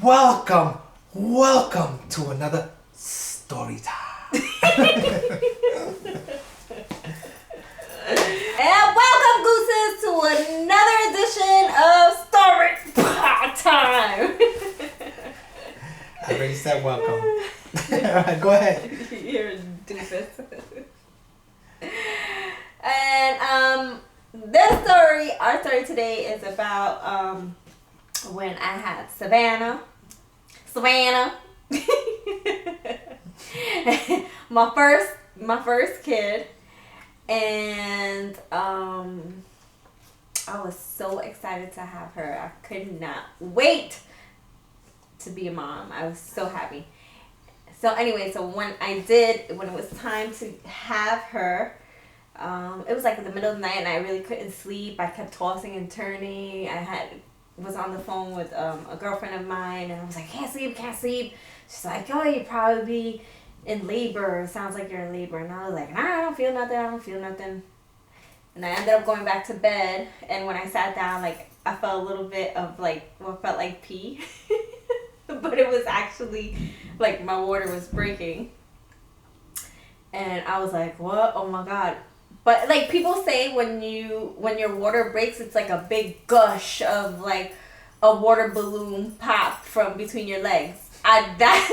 Welcome to another story time. And welcome, Gooses, to another edition of Story Time. I already said welcome. Alright, go ahead. You're a doofus. And our story today is about when I had Savannah, my first kid, and I was so excited to have her. I could not wait to be a mom. I was so happy. So anyway, when it was time to have her, it was like in the middle of the night and I really couldn't sleep. I kept tossing and turning. Was on the phone with a girlfriend of mine and I was like, can't sleep. She's like, oh, you'd probably be in labor. Sounds like you're in labor. And I was like, nah, I don't feel nothing. And I ended up going back to bed, and when I sat down, like, I felt a little bit of like what felt like pee. But it was actually like my water was breaking. And I was like, what? Oh my God. But like people say when your water breaks, it's like a big gush of like a water balloon pop from between your legs. That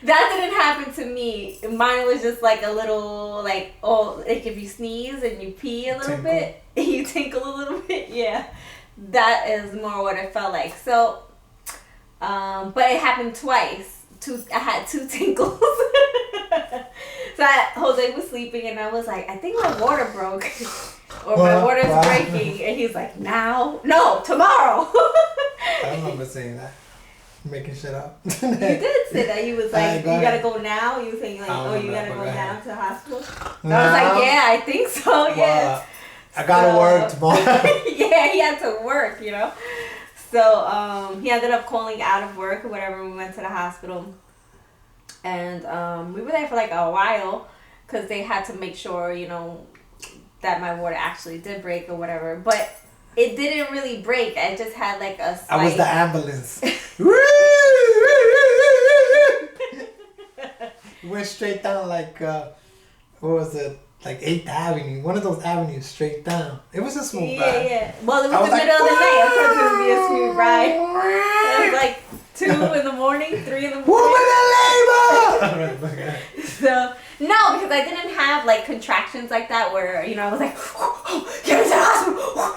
didn't happen to me. Mine was just like a little like if you sneeze and you pee a little bit, you tinkle a little bit. Yeah, that is more what it felt like. So, but it happened twice. I had two tinkles. So Jose was sleeping and I was like, I think my water broke. Or my water's breaking. And he's like, no, tomorrow. I remember saying that. Making shit up. You did say that. You was like, you gotta go now? You were saying like, you gotta go now to the hospital? No. I was like, yeah, I think so, yes. I gotta work tomorrow. Yeah, he had to work, So he ended up calling out of work or whatever. We went to the hospital. And we were there for like a while because they had to make sure, that my water actually did break or whatever. But it didn't really break. I just had like a slight... I was the ambulance. Went straight down like, what was it? Like 8th Avenue. One of those avenues straight down. It was a smooth ride. Yeah. Well, it was the middle of the night. I thought it would be a smooth ride. It was like 2 in the morning, 3 in the morning. Woman in labor! So, no, because I didn't have like contractions like that where, I was like, get me to the hospital.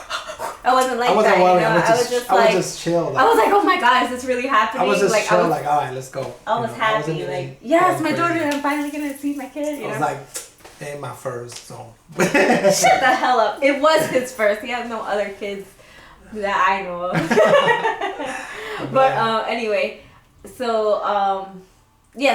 I wasn't like that. Worried. I was just chill. I was like, oh my God, is this really happening? I was just chill, all right, let's go. I was happy, like, yes, my daughter, I'm finally gonna see my kid. I was like, ain't my first, so. Shut the hell up. It was his first. He has no other kids that I know of. But anyway, so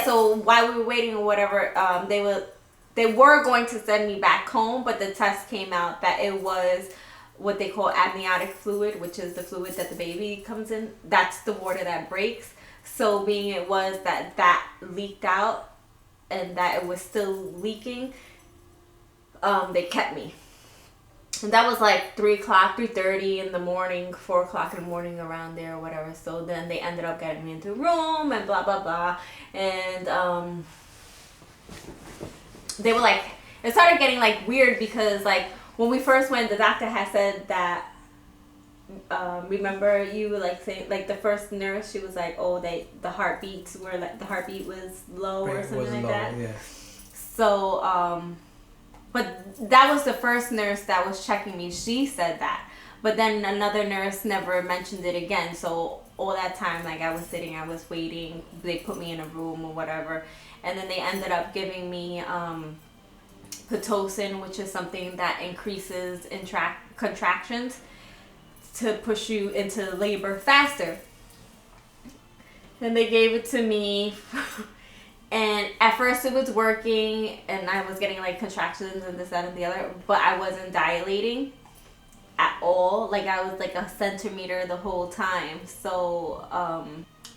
so while we were waiting or whatever, they were going to send me back home, but the test came out that it was what they call amniotic fluid, which is the fluid that the baby comes in. That's the water that breaks. So being it was that leaked out and that it was still leaking, they kept me. And that was like 3:30 in the morning, 4:00 in the morning, around there or whatever. So then they ended up getting me into a room and blah, blah, blah. And they were like, it started getting like weird because like when we first went, the doctor had said that, remember you like saying, like the first nurse, she was like, oh, the heartbeats were like, the heartbeat was low or something like that. Yeah. So, but that was the first nurse that was checking me. She said that. But then another nurse never mentioned it again. So all that time, like I was sitting, I was waiting. They put me in a room or whatever. And then they ended up giving me Pitocin, which is something that increases contractions to push you into labor faster. And they gave it to me. And at first it was working and I was getting like contractions and this, that, and the other, but I wasn't dilating at all. Like I was like a centimeter the whole time. So,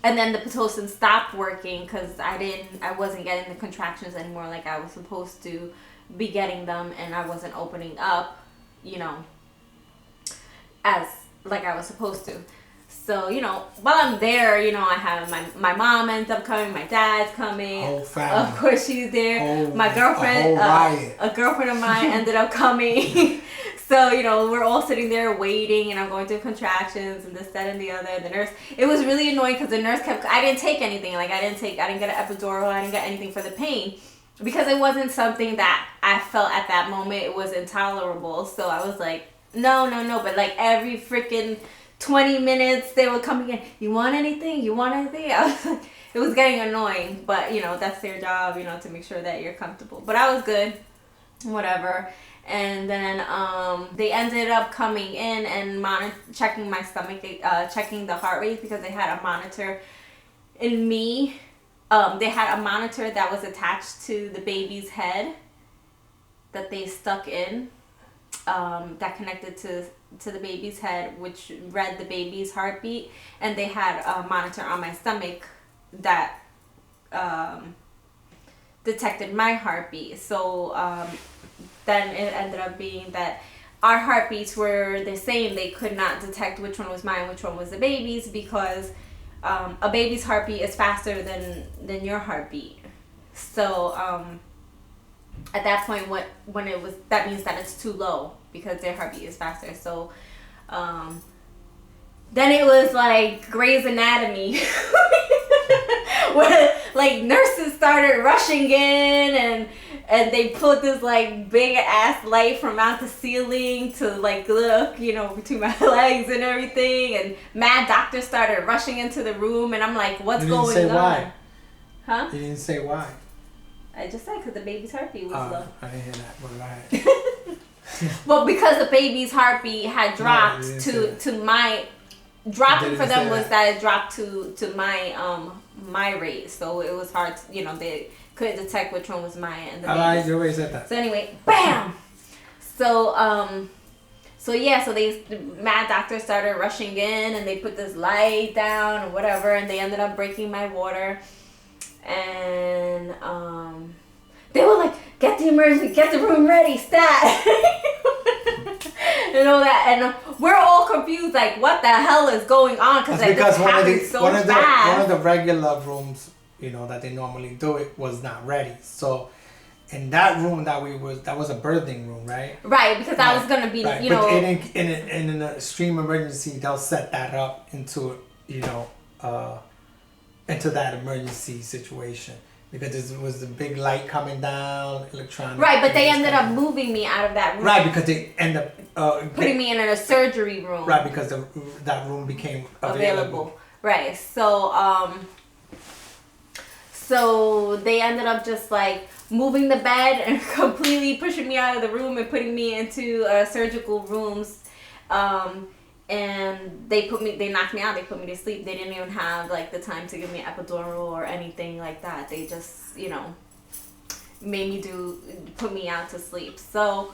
and then the Pitocin stopped working because I wasn't getting the contractions anymore like I was supposed to be getting them, and I wasn't opening up, as like I was supposed to. So, while I'm there, I have my mom ends up coming, my dad's coming. Whole family. Of course she's there. My girlfriend, a girlfriend of mine ended up coming. So, we're all sitting there waiting, and I'm going through contractions and this, that, and the other. The nurse, it was really annoying because the nurse I didn't take anything. Like, I didn't get an epidural. I didn't get anything for the pain because it wasn't something that I felt at that moment. It was intolerable. So I was like, no. But like every freaking 20 minutes they were coming in. You want anything? I was like, it was getting annoying. But, that's their job, to make sure that you're comfortable. But I was good. Whatever. And then they ended up coming in and checking my stomach, checking the heart rate because they had a monitor in me. They had a monitor that was attached to the baby's head that they stuck in, that connected to the baby's head, which read the baby's heartbeat. And they had a monitor on my stomach that detected my heartbeat. So then it ended up being that our heartbeats were the same. They could not detect which one was mine, which one was the baby's, because a baby's heartbeat is faster than your heartbeat. So at that point, when it was, that means that it's too low because their heartbeat is faster. So then it was like Grey's Anatomy. Where like nurses started rushing in and they put this like big ass light from out the ceiling to like look, between my legs and everything, and mad doctors started rushing into the room, and I'm like, what's going on? You didn't say why? Huh? You didn't say why. I just said because the baby's heartbeat was low. I didn't hear that, but go ahead. Well, because the baby's heartbeat had dropped to my dropping for them was that it dropped to my rate, so it was hard to, they couldn't detect which one was mine and the baby's. You always said that. So anyway, bam. So so the mad doctors started rushing in, and they put this light down or whatever, and they ended up breaking my water, and they were like, get the room ready, stat. And all that, and we're all confused, like, what the hell is going on? Because one of the regular rooms, that they normally do it was not ready. So in that room that was a birthing room, right? Right, because I was gonna be, But in an extreme emergency, they'll set that up into that emergency situation. Because it was the big light coming down, electronic. Right, but they ended up moving me out of that room. Right, because they end up putting me in a surgery room. Right, because that room became available. Right, so they ended up just like moving the bed and completely pushing me out of the room and putting me into surgical rooms. And they knocked me out. They put me to sleep. They didn't even have like the time to give me epidural or anything like that. They just, put me out to sleep. So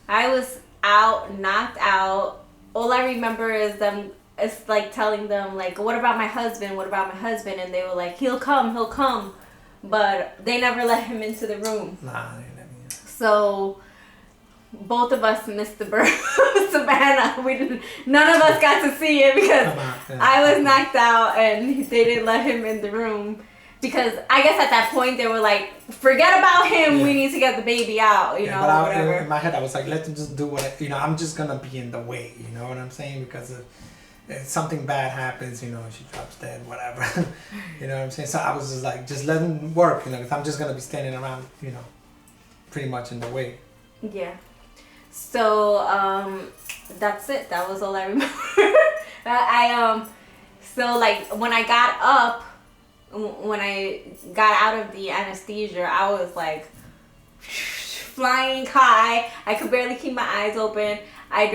I was out, knocked out. All I remember is it's like telling them like, what about my husband? And they were like, he'll come. But they never let him into the room. Nah, they never. So both of us missed the birth of Savannah. None of us got to see it because I was knocked out and they didn't let him in the room. Because I guess at that point they were like, forget about him. Yeah. We need to get the baby out. Whatever. In my head I was like, let them just do what I'm just gonna be in the way. You know what I'm saying? Because if something bad happens, she drops dead, whatever. You know what I'm saying? So I was just like, just let them work. Because I'm just gonna be standing around, pretty much in the way. Yeah. So that's it. That was all I remember. So like when I got up, when I got out of the anesthesia, I was like flying high. I could barely keep my eyes open. I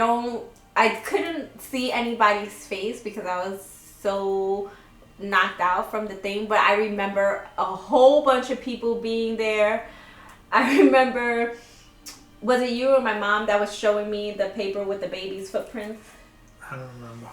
couldn't see anybody's face because I was so knocked out from the thing. But I remember a whole bunch of people being there. I remember. Was it you or my mom that was showing me the paper with the baby's footprints? I don't remember.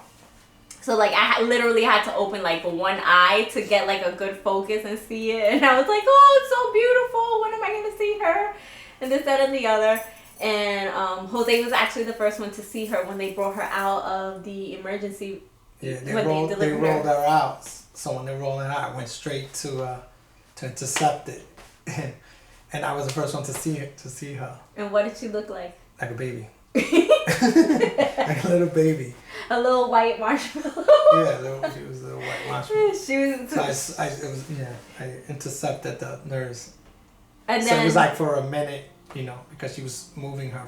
So like I literally had to open like one eye to get like a good focus and see it, and I was like, oh, it's so beautiful. When am I gonna see her? And this, that, and the other. And Jose was actually the first one to see her when they brought her out of the emergency Yeah, they when rolled delivered her out. So when they rolled it out, I went straight to intercept it, and I was the first one to see her. And what did she look like? Like a baby. Like a little baby. A little white marshmallow. Yeah, she was a little white marshmallow. She was. So I intercepted the nurse. And so then it was like for a minute, because she was moving her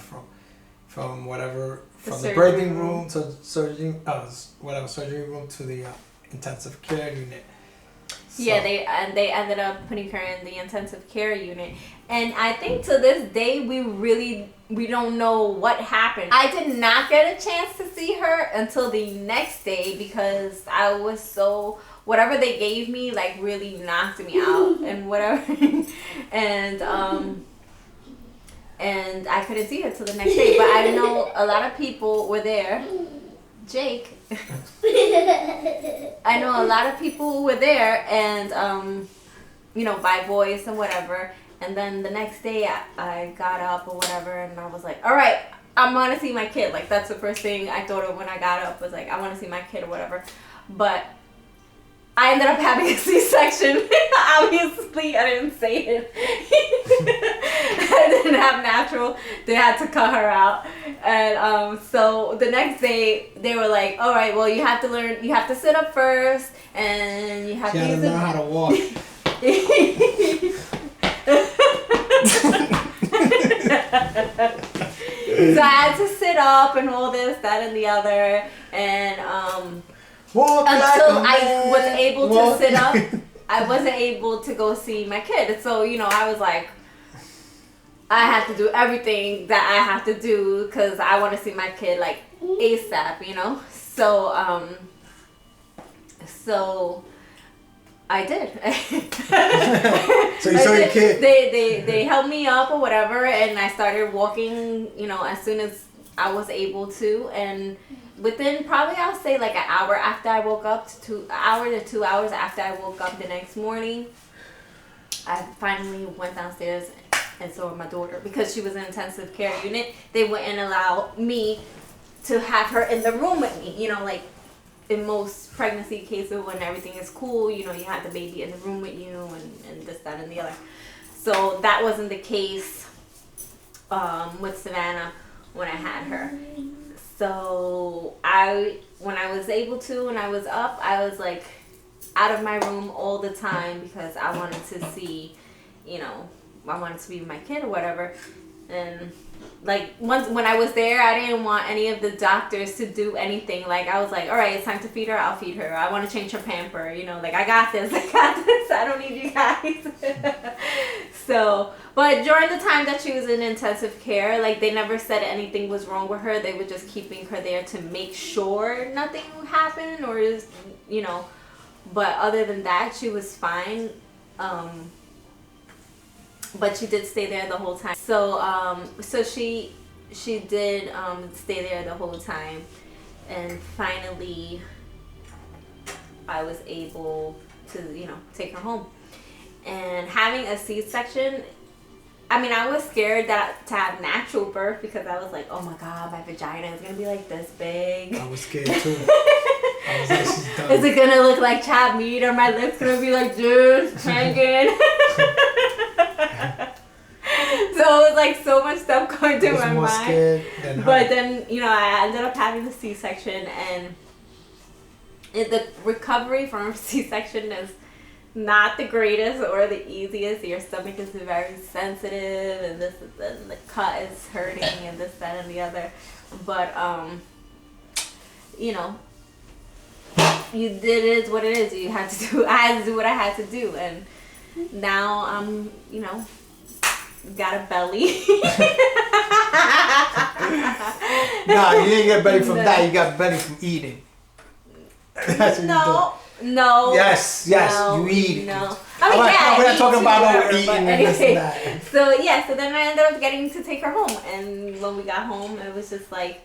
from whatever, from the birthing room to surgery room to the intensive care unit. So, yeah, they ended up putting her in the intensive care unit, and I think to this day we don't know what happened. I did not get a chance to see her until the next day because I was so, whatever they gave me like really knocked me out and whatever, and I couldn't see her till the next day. But I know a lot of people were there. Jake. I know a lot of people were there, and by voice and whatever. And then the next day I got up or whatever, and I was like, all right, I want to see my kid. Like, that's the first thing I thought of when I got up, was like, I want to see my kid or whatever. But I ended up having a C-section. Obviously, I didn't say it. I didn't have natural. They had to cut her out. And so the next day, they were like, all right, well, you have to sit up first, and you have to learn how to walk. So I had to sit up and all this, that, and the other, and until I was able to sit up, I wasn't able to go see my kid. So I was like, I have to do everything that I have to do because I want to see my kid like ASAP, So I did. So you saw your kid? They held me up or whatever, and I started walking, as soon as I was able to. And within probably, I'll say like an hour after I woke up, to 2 hours after I woke up the next morning, I finally went downstairs and saw my daughter. Because she was in intensive care unit, they wouldn't allow me to have her in the room with me, like in most pregnancy cases when everything is cool, you have the baby in the room with you and this, that, and the other. So that wasn't the case with Savannah when I had her. So when I was able to, when I was up, I was like out of my room all the time because I wanted to see, I wanted to be with my kid or whatever. And like once when I was there, I didn't want any of the doctors to do anything. Like I was like, all right, it's time to feed her. I'll feed her. I want to change her pamper. Like I got this. I don't need you guys. So, but during the time that she was in intensive care, like they never said anything was wrong with her. They were just keeping her there to make sure nothing happened or But other than that, she was fine. But she did stay there the whole time. So she did stay there the whole time, and finally I was able to take her home. And having a C-section, I mean, I was scared to have natural birth because I was like, oh my god, my vagina is gonna be like this big. I was scared too. I was like, she's done. Is it gonna look like chapped meat, or my lips gonna be like this hanging? So it was like so much stuff going through my mind. But then, I ended up having the C-section, and the recovery from a C-section is not the greatest or the easiest. Your stomach is very sensitive, and and the cut is hurting, and this, that, and the other. But it is what it is. I had to do what I had to do, and now I'm got a belly. Nah, you didn't get belly from that. You got belly from eating. That's what No. Yes, no, you eat. No. I mean, we're not talking about whatever, eating and this and that. So then I ended up getting to take her home, and when we got home, it was just like,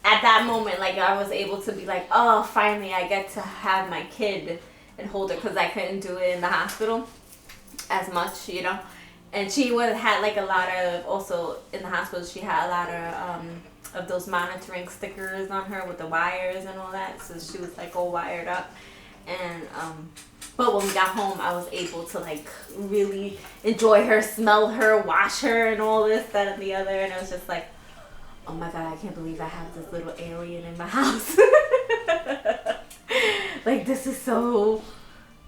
at that moment, like I was able to be like, oh, finally I get to have my kid and hold her, because I couldn't do it in the hospital as much, And she had like a lot of, also in the hospital, she had a lot of of those monitoring stickers on her with the wires and all that. So she was like all wired up. And but when we got home, I was able to like really enjoy her, smell her, wash her, and all this, that, and the other. And I was just like, oh my God, I can't believe I have this little alien in my house. Like, this is so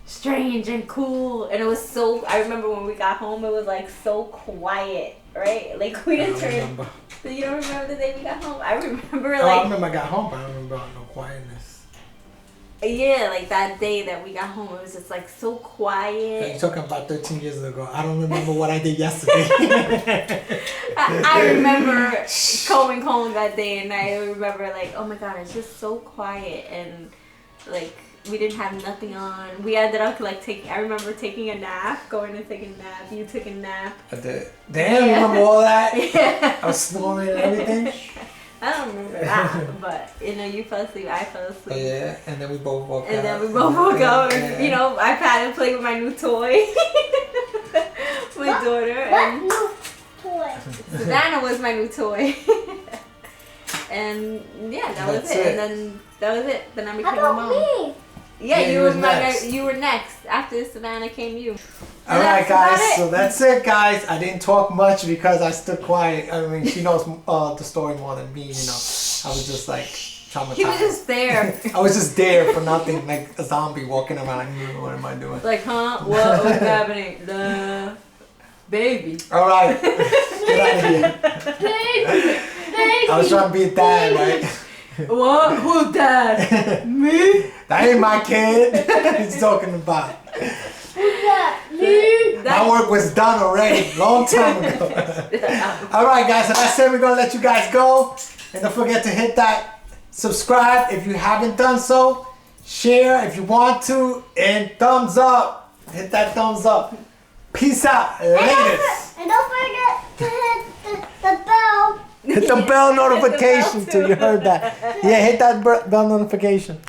strange and cool. And it was so, I remember when we got home, it was like so quiet, right? Like, we didn't turn. remember. You don't remember the day we got home? I remember I like. remember I got home, but I don't remember no quietness. Yeah, like that day that we got home, it was just like so quiet. You're talking about 13 years ago. I don't remember what I did yesterday. I remember going home that day, and I remember like, oh my God, it's just so quiet, and like we didn't have nothing on. We ended up like taking. I remember taking a nap, going to take a nap. You took a nap. I did. Damn, you remember all that? Yeah. I was snoring and everything. I don't remember that, but you know, you fell asleep, I fell asleep. Yeah, and then we both woke up. And then we both woke up, and you know, I had to play with my new toy. My daughter. And new toy? Savannah was my new toy. And yeah, that was it. And then that was it. Then I became a mom. Me? Yeah, you were next. You were next. After Savannah came you. All right, guys. So that's it, guys. I didn't talk much because I stood quiet. I mean, she knows the story more than me. You know, I was just like traumatized. He was just there. I was just there for nothing, like a zombie walking around. What am I doing? Like, huh? What was happening? The baby. All right, get out of here. Baby. I was trying to be a dad, right? What? Who's that? Me? That ain't my kid. He's talking about. Who's that? Me? My work was done already, long time ago. All right, guys. So that's it. We're gonna let you guys go, and don't forget to hit that subscribe if you haven't done so. Share if you want to, and thumbs up. Hit that thumbs up. Peace out. Latest. And don't forget to hit the bell. Hit the bell notification till you heard that. Yeah, hit that bell notification.